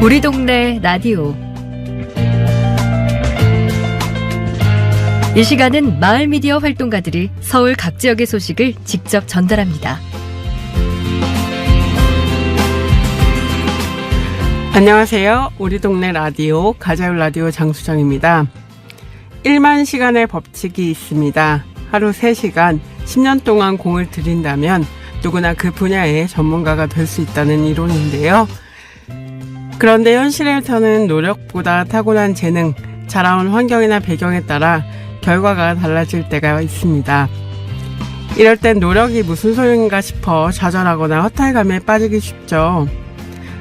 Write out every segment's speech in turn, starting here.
우리 동네 라디오. 이 시간은 마을 미디어 활동가들이 서울 각 지역의 소식을 직접 전달합니다. 안녕하세요. 우리 동네 라디오 가자율 라디오 장수정입니다. 1만 시간의 법칙이 있습니다. 하루 3시간, 10년 동안 공을 들인다면 누구나 그 분야의 전문가가 될 수 있다는 이론인데요. 그런데 현실에서는 노력보다 타고난 재능, 자라온 환경이나 배경에 따라 결과가 달라질 때가 있습니다. 이럴 땐 노력이 무슨 소용인가 싶어 좌절하거나 허탈감에 빠지기 쉽죠.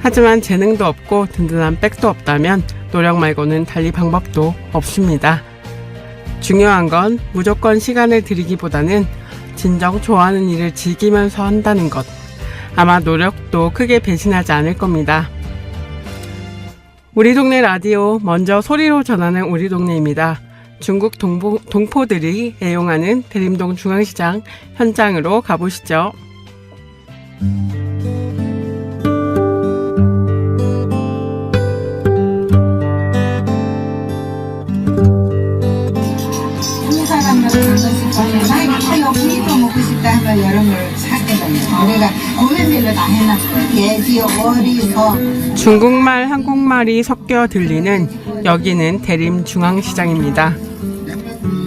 하지만 재능도 없고 든든한 백도 없다면 노력 말고는 달리 방법도 없습니다. 중요한 건 무조건 시간을 들이기보다는 진정 좋아하는 일을 즐기면서 한다는 것. 아마 노력도 크게 배신하지 않을 겁니다. 우리 동네 라디오, 먼저 소리로 전하는 우리 동네입니다. 중국 동포들이 애용하는 대림동 중앙시장 현장으로 가보시죠. 먹고 싶다 하면 여름을 샀거든요. 우리가 구매별로 다 해놨어요. 돼지, 오리, 소. 중국말, 한국말이 섞여 들리는 여기는 대림중앙시장입니다.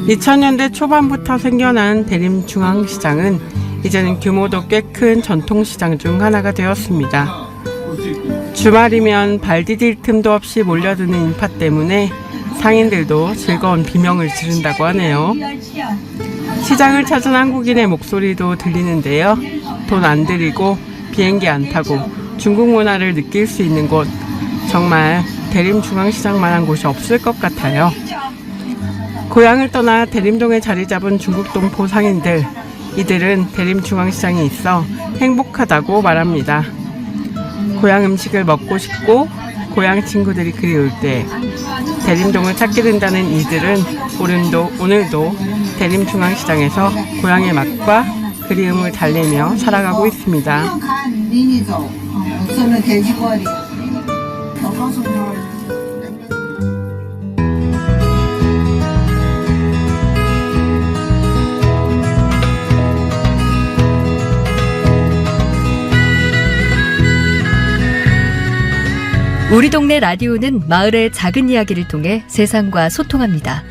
2000년대 초반부터 생겨난 대림중앙시장은 이제는 규모도 꽤 큰 전통시장 중 하나가 되었습니다. 주말이면 발 디딜 틈도 없이 몰려드는 인파 때문에 상인들도 즐거운 비명을 지른다고 하네요. 시장을 찾은 한국인의 목소리도 들리는데요. 돈 안 들이고 비행기 안 타고 중국 문화를 느낄 수 있는 곳, 정말 대림중앙시장만한 곳이 없을 것 같아요. 고향을 떠나 대림동에 자리 잡은 중국 동포 상인들, 이들은 대림중앙시장에 있어 행복하다고 말합니다. 고향 음식을 먹고 싶고 고향 친구들이 그리울 때 대림동을 찾게 된다는 이들은 오늘도 대림중앙시장에서 고향의 맛과 그리움을 달래며 살아가고 있습니다. 우리 동네 라디오는 마을의 작은 이야기를 통해 세상과 소통합니다.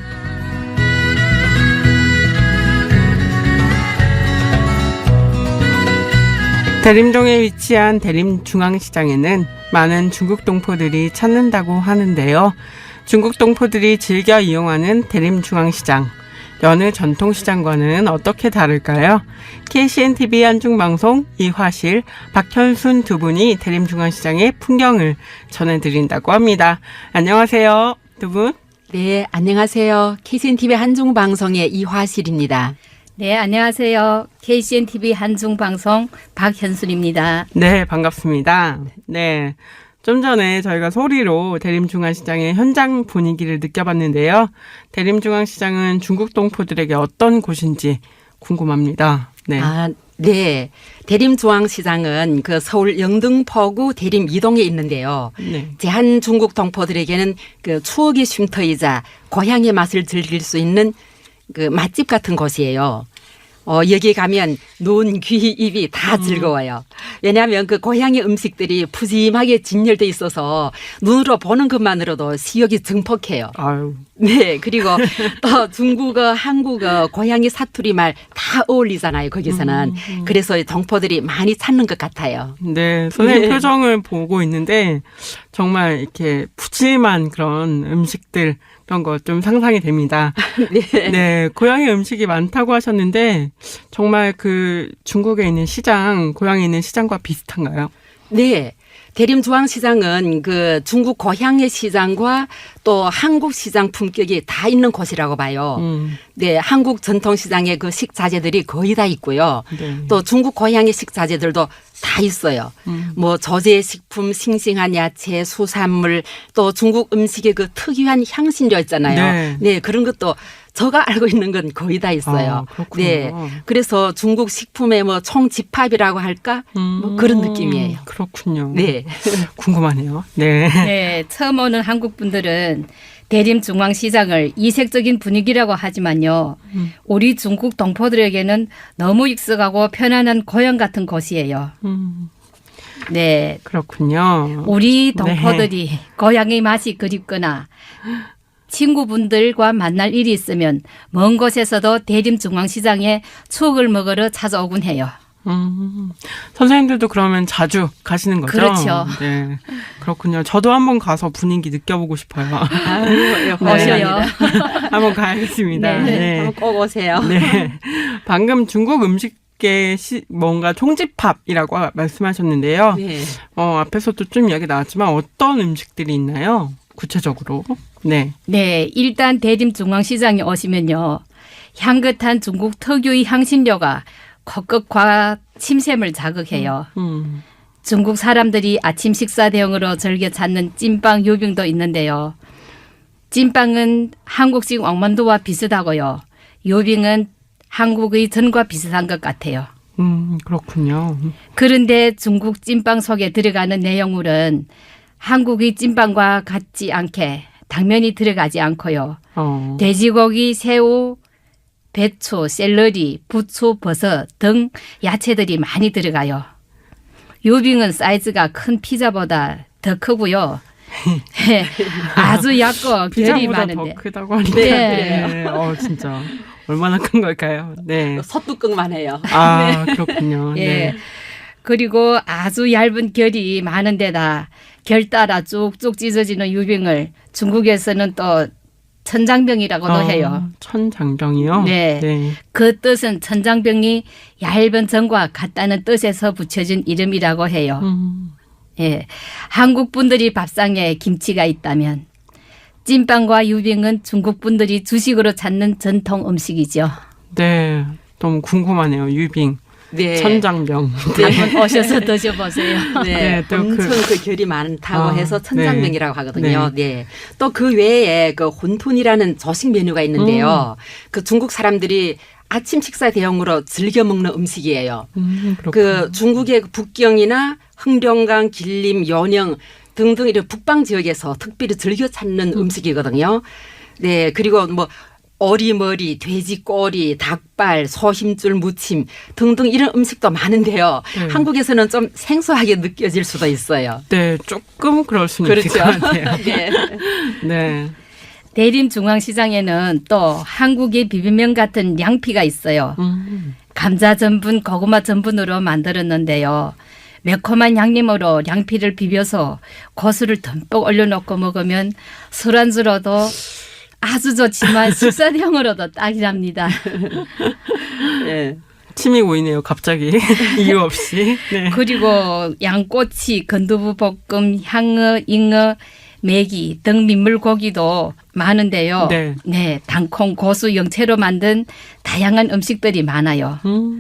대림동에 위치한 대림중앙시장에는 많은 중국 동포들이 찾는다고 하는데요. 중국 동포들이 즐겨 이용하는 대림중앙시장, 여느 전통시장과는 어떻게 다를까요? KCNTV 한중방송 이화실, 박현순 두 분이 대림중앙시장의 풍경을 전해드린다고 합니다. 안녕하세요, 두 분. 네, 안녕하세요. KCNTV 한중방송의 이화실입니다. 네, 안녕하세요. KCNTV 한중방송 박현순입니다. 네, 반갑습니다. 네, 좀 전에 저희가 소리로 대림중앙시장의 현장 분위기를 느껴봤는데요. 대림중앙시장은 중국 동포들에게 어떤 곳인지 궁금합니다. 네. 네. 대림중앙시장은 그 서울 영등포구 대림 2동에 있는데요. 네. 제한 중국 동포들에게는 그 추억의 쉼터이자 고향의 맛을 즐길 수 있는 그 맛집 같은 곳이에요. 여기 가면 눈, 귀, 입이 다 즐거워요. 왜냐하면 그 고향의 음식들이 푸짐하게 진열돼 있어서 눈으로 보는 것만으로도 시력이 증폭해요. 아유. 네, 그리고 또 중국어, 한국어, 고향의 사투리 말 다 어울리잖아요, 거기서는. 그래서 동포들이 많이 찾는 것 같아요. 네, 선생님 네. 표정을 보고 있는데 정말 이렇게 푸짐한 그런 음식들, 그런 거 좀 상상이 됩니다. 네. 네, 고향의 음식이 많다고 하셨는데 정말 그 중국에 있는 시장, 고향에 있는 시장과 비슷한가요? 네. 대림중앙시장은 그 중국 고향의 시장과 또 한국 시장 품격이 다 있는 곳이라고 봐요. 네, 한국 전통시장의 그 식자재들이 거의 다 있고요. 네. 또 중국 고향의 식자재들도 다 있어요. 뭐 조제식품, 싱싱한 야채, 수산물, 또 중국 음식의 그 특유한 향신료 있잖아요. 네. 네, 그런 것도 제가 알고 있는 건 거의 다 있어요. 그렇군요. 네. 그래서 중국 식품의 뭐 총집합이라고 할까? 뭐 그런 느낌이에요. 그렇군요. 네. 궁금하네요. 네. 네, 처음 오는 한국 분들은 대림중앙시장을 이색적인 분위기라고 하지만요. 우리 중국 동포들에게는 너무 익숙하고 편안한 고향 같은 곳이에요. 네. 그렇군요. 우리 동포들이 고향의 맛이 그립거나 친구분들과 만날 일이 있으면 먼 곳에서도 대림중앙시장에 추억을 먹으러 찾아오곤 해요. 선생님들도 그러면 자주 가시는 거죠? 그렇죠. 네. 그렇군요. 저도 한번 가서 분위기 느껴보고 싶어요. 아유, 오셔요. 한번 가야겠습니다. 네. 네. 한번 꼭 오세요. 네. 방금 중국 음식계 뭔가 총집합이라고 말씀하셨는데요. 네. 앞에서도 좀 이야기 나왔지만 어떤 음식들이 있나요? 구체적으로. 네. 네, 일단 대림중앙시장에 오시면요. 향긋한 중국 특유의 향신료가 코끝과 침샘을 자극해요. 중국 사람들이 아침 식사 대용으로 즐겨 찾는 찐빵 요빙도 있는데요. 찐빵은 한국식 왕만두와 비슷하고요. 요빙은 한국의 전과 비슷한 것 같아요. 그렇군요. 그런데 중국 찐빵 속에 들어가는 내용물은 한국의 찐빵과 같지 않게 당면이 들어가지 않고요. 돼지고기, 새우, 배추, 샐러리, 부추, 버섯 등 야채들이 많이 들어가요. 요빙은 사이즈가 큰 피자보다 더 크고요. 아주 얇고 결이 피자보다 많은데. 더 크다고 하니까. 네. 네. 진짜 얼마나 큰 걸까요? 네. 솥뚜껑만 해요. 그렇군요. 예. 네. 그리고 아주 얇은 결이 많은 데다 결 따라 쭉쭉 찢어지는 요빙을 중국에서는 또 천장병이라고도 해요. 천장병이요? 네. 네. 그 뜻은 천장병이 얇은 전과 같다는 뜻에서 붙여진 이름이라고 해요. 예. 한국 분들이 밥상에 김치가 있다면 찐빵과 유빙은 중국 분들이 주식으로 찾는 전통 음식이죠. 네. 너무 궁금하네요. 유빙. 네. 천장병. 한번 오셔서 드셔보세요. 네, 네, 또 엄청 그 결이 많다고 해서 천장병이라고 네. 하거든요. 네. 또 그 외에 그 혼톤이라는 조식 메뉴가 있는데요. 그 중국 사람들이 아침 식사 대용으로 즐겨 먹는 음식이에요. 그렇군요. 그 중국의 북경이나 흥룡강, 길림, 연영 등등 이런 북방 지역에서 특별히 즐겨 찾는 음식이거든요. 네, 그리고 뭐 어리머리, 돼지 꼬리, 닭발, 소힘줄 무침 등등 이런 음식도 많은데요. 한국에서는 좀 생소하게 느껴질 수도 있어요. 네, 조금 그럴 수는 그렇죠. 있을 것 같아요. 네. 네. 대림중앙시장에는 또 한국의 비빔면 같은 양피가 있어요. 감자 전분, 고구마 전분으로 만들었는데요. 매콤한 양념으로 양피를 비벼서 고수를 듬뿍 올려놓고 먹으면 술안주로도 아주 좋지만 식사용으로도 딱이랍니다. 네. 침이 고이네요. 갑자기 이유 없이. 네. 그리고 양꼬치, 건두부 볶음, 향어, 잉어, 메기 등 민물고기도 많은데요. 네. 당콩, 고수, 영채로 만든 다양한 음식들이 많아요.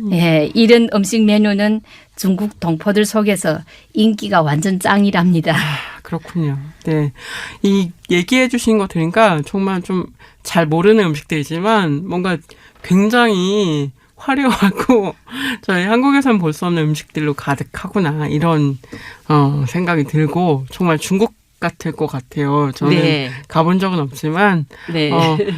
네, 이런 음식 메뉴는 중국 동포들 속에서 인기가 완전 짱이랍니다. 그렇군요. 네. 이 얘기해 주신 거 들으니까 정말 좀 잘 모르는 음식들이지만 뭔가 굉장히 화려하고 저희 한국에서는 볼 수 없는 음식들로 가득하구나 이런 생각이 들고 정말 중국 같을 것 같아요. 저는 네. 가본 적은 없지만 네.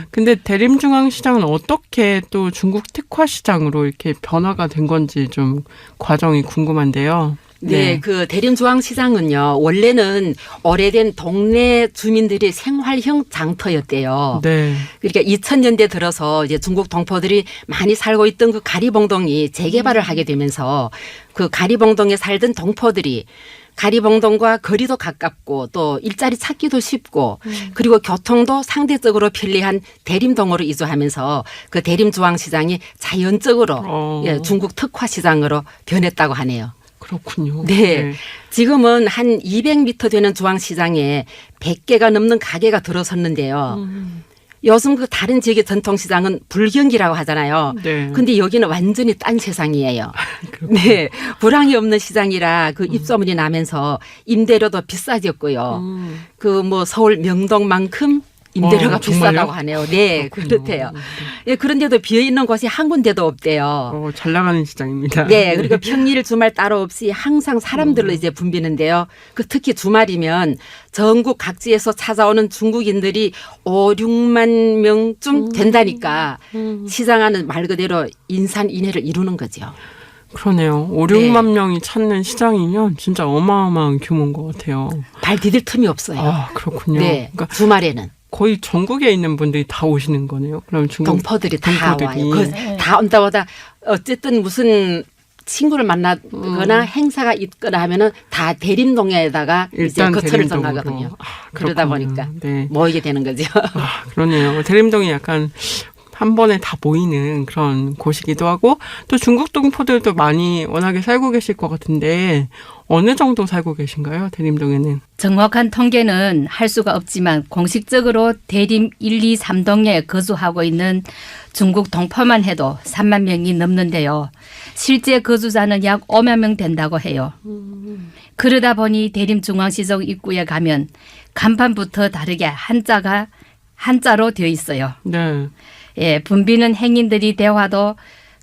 근데 대림중앙시장은 어떻게 또 중국 특화시장으로 이렇게 변화가 된 건지 좀 과정이 궁금한데요. 네, 그 대림중앙시장은요, 원래는 오래된 동네 주민들이 생활형 장터였대요. 네. 그러니까 2000년대 들어서 이제 중국 동포들이 많이 살고 있던 그 가리봉동이 재개발을 하게 되면서 그 가리봉동에 살던 동포들이 가리봉동과 거리도 가깝고 또 일자리 찾기도 쉽고 그리고 교통도 상대적으로 편리한 대림동으로 이주하면서 그 대림중앙시장이 자연적으로 중국 특화시장으로 변했다고 하네요. 그렇군요. 네. 지금은 한 200m 되는 중앙시장에 100개가 넘는 가게가 들어섰는데요. 요즘 그 다른 지역의 전통시장은 불경기라고 하잖아요. 네. 근데 여기는 완전히 딴 세상이에요. 네. 불황이 없는 시장이라 그 입소문이 나면서 임대료도 비싸졌고요. 그 뭐 서울 명동만큼 임대료가 정말요? 비싸다고 하네요. 네, 그렇군요. 그렇대요. 예, 그런데도 비어 있는 곳이 한 군데도 없대요. 잘 나가는 시장입니다. 네, 그리고 평일 주말 따로 없이 항상 사람들로 이제 붐비는데요. 특히 주말이면 전국 각지에서 찾아오는 중국인들이 5, 6만 명쯤 된다니까 시장 안은 말 그대로 인산인해를 이루는 거죠. 그러네요. 5, 6만 명이 찾는 시장이면 진짜 어마어마한 규모인 것 같아요. 발 디딜 틈이 없어요. 아, 그렇군요. 네, 그러니까 주말에는. 거의 전국에 있는 분들이 다 오시는 거네요. 그럼 중국 동포들이 다 동포들이. 와요. 다 온다보다 어쨌든 무슨 친구를 만나거나 행사가 있거나 하면은 다 대림동에다가 이제 일단 거처를 대림동으로. 정하거든요. 아, 그러다 그렇군요. 보니까 네. 모이게 되는 거죠. 아, 그러네요. 대림동이 약간 한 번에 다 모이는 그런 곳이기도 하고 또 중국 동포들도 많이 워낙에 살고 계실 것 같은데 어느 정도 살고 계신가요? 대림동에는? 정확한 통계는 할 수가 없지만 공식적으로 대림 1, 2, 3동에 거주하고 있는 중국 동포만 해도 3만 명이 넘는데요. 실제 거주자는 약 5만 명 된다고 해요. 그러다 보니 대림중앙시장 입구에 가면 간판부터 다르게 한자로 되어 있어요. 네. 예, 붐비는 행인들이 대화도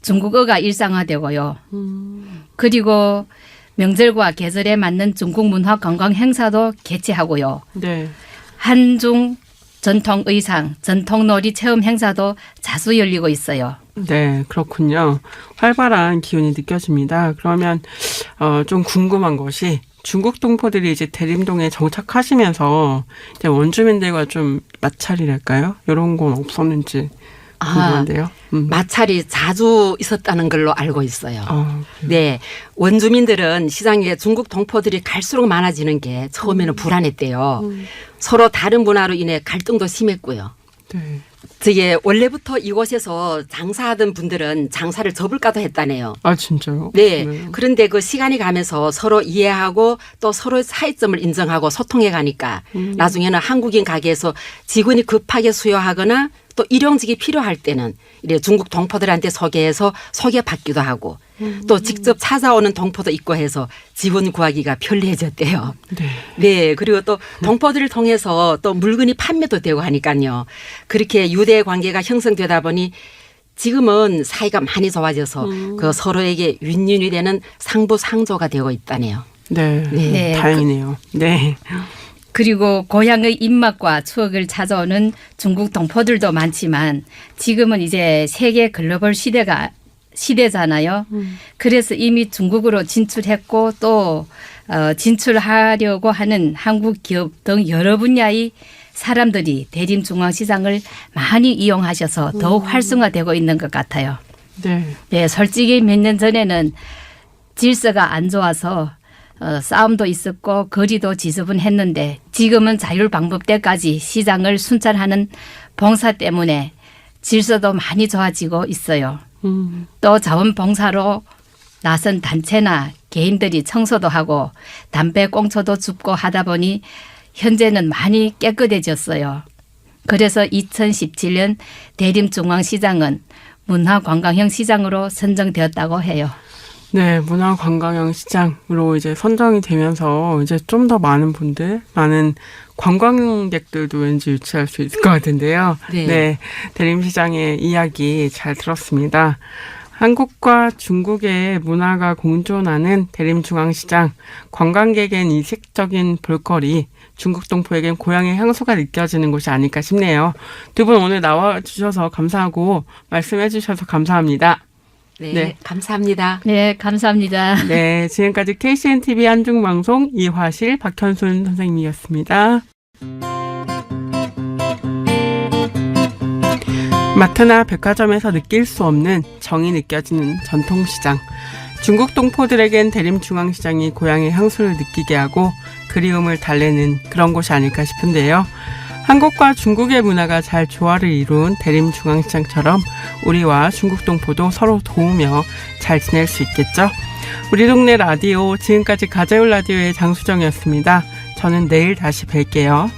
중국어가 일상화되고요. 그리고 명절과 계절에 맞는 중국 문화 관광 행사도 개최하고요. 네. 한중 전통 의상, 전통 놀이 체험 행사도 자주 열리고 있어요. 네, 그렇군요. 활발한 기운이 느껴집니다. 그러면 좀 궁금한 것이 중국 동포들이 이제 대림동에 정착하시면서 이제 원주민들과 좀 마찰이랄까요? 이런 건 없었는지 궁금한데요. 마찰이 자주 있었다는 걸로 알고 있어요. 그래요? 네. 원주민들은 시장에 중국 동포들이 갈수록 많아지는 게 처음에는 불안했대요. 서로 다른 문화로 인해 갈등도 심했고요. 네. 저게 원래부터 이곳에서 장사하던 분들은 장사를 접을까도 했다네요. 아, 진짜요? 네. 그런데 그 시간이 가면서 서로 이해하고 또 서로의 차이점을 인정하고 소통해 가니까 나중에는 한국인 가게에서 직원이 급하게 수요하거나 또 일용직이 필요할 때는 이래 중국 동포들한테 소개해서 소개받기도 하고 또 직접 찾아오는 동포도 있고 해서 직원 구하기가 편리해졌대요. 네. 네. 그리고 또 동포들을 통해서 또 물건이 판매도 되고 하니까요. 그렇게 유대 관계가 형성되다 보니 지금은 사이가 많이 좋아져서 그 서로에게 윈윈이 되는 상부상조가 되고 있다네요. 네. 네. 다행이네요. 네. 그리고 고향의 입맛과 추억을 찾아오는 중국 동포들도 많지만 지금은 이제 세계 글로벌 시대잖아요. 그래서 이미 중국으로 진출했고 또 진출하려고 하는 한국 기업 등 여러 분야의 사람들이 대림중앙시장을 많이 이용하셔서 더욱 활성화되고 있는 것 같아요. 네. 네, 솔직히 몇 년 전에는 질서가 안 좋아서 싸움도 있었고 거리도 지저분했는데 지금은 자율방법대까지 시장을 순찰하는 봉사 때문에 질서도 많이 좋아지고 있어요. 또 자원봉사로 나선 단체나 개인들이 청소도 하고 담배 꽁초도 줍고 하다 보니 현재는 많이 깨끗해졌어요. 그래서 2017년 대림중앙시장은 문화관광형 시장으로 선정되었다고 해요. 네, 문화관광형 시장으로 이제 선정이 되면서 이제 좀 더 많은 분들, 많은 관광객들도 왠지 유치할 수 있을 것 같은데요. 네. 네, 대림시장의 이야기 잘 들었습니다. 한국과 중국의 문화가 공존하는 대림중앙시장, 관광객엔 이색적인 볼거리, 중국 동포에겐 고향의 향수가 느껴지는 곳이 아닐까 싶네요. 두 분 오늘 나와주셔서 감사하고 말씀해 주셔서 감사합니다. 네. 네. 감사합니다. 네, 감사합니다. 네, 지금까지 KCNTV 한중방송 이화실 박현순 선생님이었습니다. 마트나 백화점에서 느낄 수 없는 정이 느껴지는 전통시장. 중국 동포들에겐 대림중앙시장이 고향의 향수를 느끼게 하고 그리움을 달래는 그런 곳이 아닐까 싶은데요. 한국과 중국의 문화가 잘 조화를 이룬 대림중앙시장처럼 우리와 중국 동포도 서로 도우며 잘 지낼 수 있겠죠. 우리 동네 라디오, 지금까지 가재울 라디오의 장수정이었습니다. 저는 내일 다시 뵐게요.